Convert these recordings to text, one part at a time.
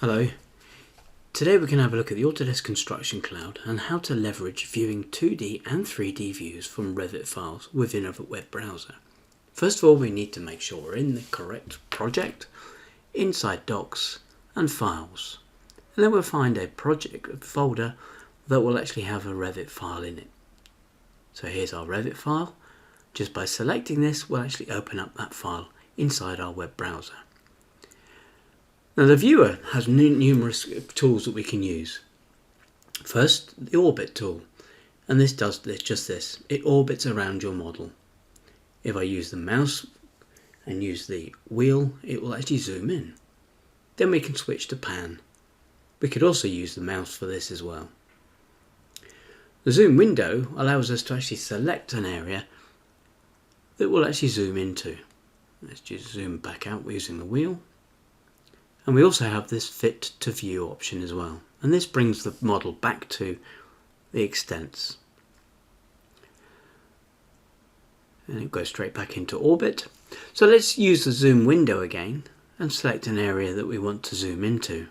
Hello, today we're going to have a look at the Autodesk Construction Cloud and how to leverage viewing 2D and 3D views from Revit files within a web browser. First of all, we need to make sure we're in the correct project, inside Docs and Files, and then we'll find a project folder that will actually have a Revit file in it. So here's our Revit file. Just by selecting this, we'll actually open up that file inside our web browser. Now the viewer has numerous tools that we can use. First, the orbit tool, and this does just this. It orbits around your model. If I use the mouse and use the wheel, it will actually zoom in. Then we can switch to pan. We could also use the mouse for this as well. The zoom window allows us to actually select an area that we'll actually zoom into. Let's just zoom back out using the wheel. And we also have this fit to view option as well. And this brings the model back to the extents. And it goes straight back into orbit. So let's use the zoom window again and select an area that we want to zoom into.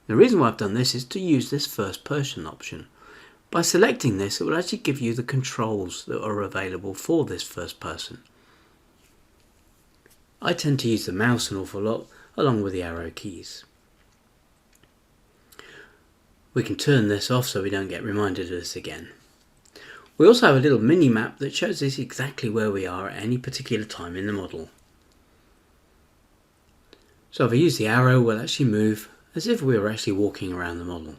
The reason why I've done this is to use this first person option. By selecting this, it will actually give you the controls that are available for this first person. I tend to use the mouse an awful lot, along with the arrow keys. We can turn this off so we don't get reminded of this again. We also have a little mini map that shows us exactly where we are at any particular time in the model. So if I use the arrow, we'll actually move as if we were actually walking around the model.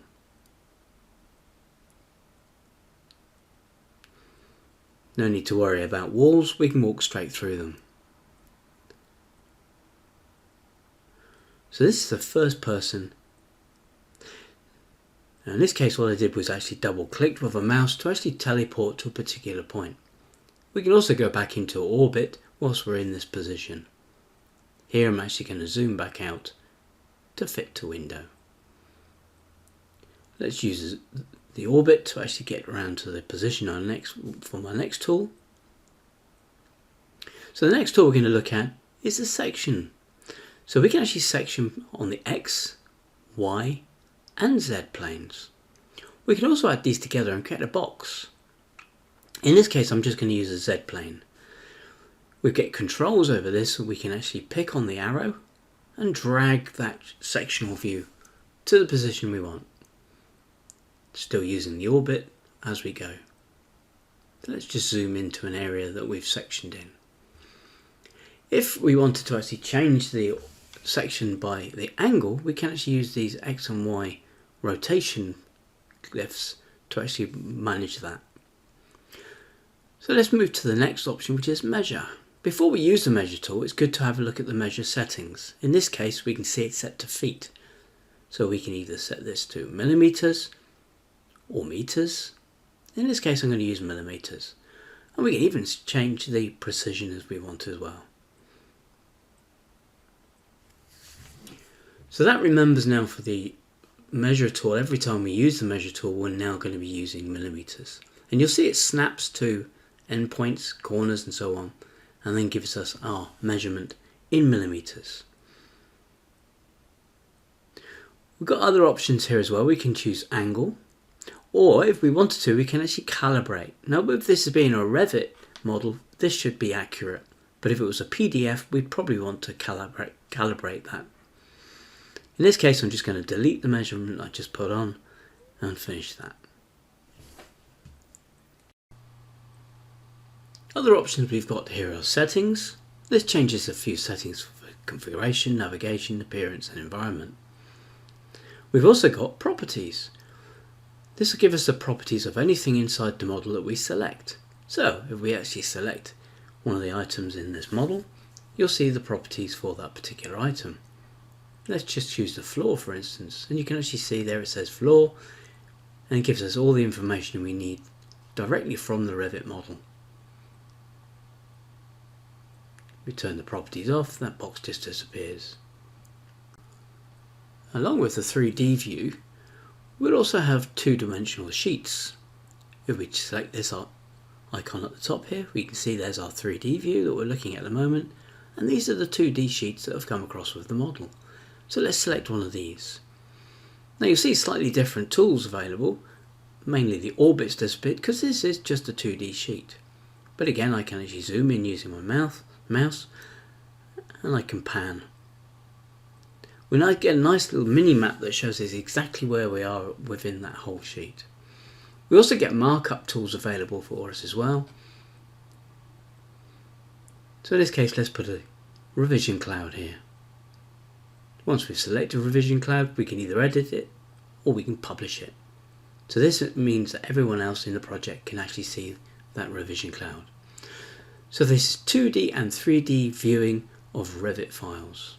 No need to worry about walls, we can walk straight through them. So this is the first person. Now in this case, what I did was actually double clicked with a mouse to actually teleport to a particular point. We can also go back into orbit whilst we're in this position. Here I'm actually going to zoom back out to fit to window. Let's use the orbit to actually get around to the position for my next tool. So the next tool we're going to look at is the section. So we can actually section on the X, Y and Z planes. We can also add these together and create a box. In this case I'm just going to use a Z plane. We get controls over this, so we can actually pick on the arrow and drag that sectional view to the position we want. Still using the orbit as we go. So let's just zoom into an area that we've sectioned in. If we wanted to actually change the section by the angle, we can actually use these X and Y rotation glyphs to actually manage that. So let's move to the next option, which is measure. Before we use the measure tool, it's good to have a look at the measure settings. In this case, we can see it set to feet. So we can either set this to millimeters or meters. In this case, I'm going to use millimeters. And we can even change the precision as we want as well. So that remembers now for the measure tool. Every time we use the measure tool, we're now going to be using millimeters. And you'll see it snaps to endpoints, corners and so on, and then gives us our measurement in millimeters. We've got other options here as well. We can choose angle, or if we wanted to, we can actually calibrate. Now with this being a Revit model, this should be accurate, but if it was a PDF, we'd probably want to calibrate that. In this case, I'm just going to delete the measurement I just put on and finish that. Other options we've got here are settings. This changes a few settings for configuration, navigation, appearance and environment. We've also got properties. This will give us the properties of anything inside the model that we select. So if we actually select one of the items in this model, you'll see the properties for that particular item. Let's just choose the floor for instance, and you can actually see there it says floor, and it gives us all the information we need directly from the Revit model. We turn the properties off, that box just disappears. Along with the 3D view, we'll also have two-dimensional sheets. If we select this icon at the top here, we can see there's our 3D view that we're looking at the moment, and these are the 2D sheets that have come across with the model. So let's select one of these. Now you'll see slightly different tools available, mainly the orbits this bit because this is just a 2D sheet. But again, I can actually zoom in using my mouse and I can pan. We now get a nice little mini map that shows us exactly where we are within that whole sheet. We also get markup tools available for us as well. So in this case, let's put a revision cloud here. Once we've selected revision cloud, we can either edit it or we can publish it. So this means that everyone else in the project can actually see that revision cloud. So this is 2D and 3D viewing of Revit files.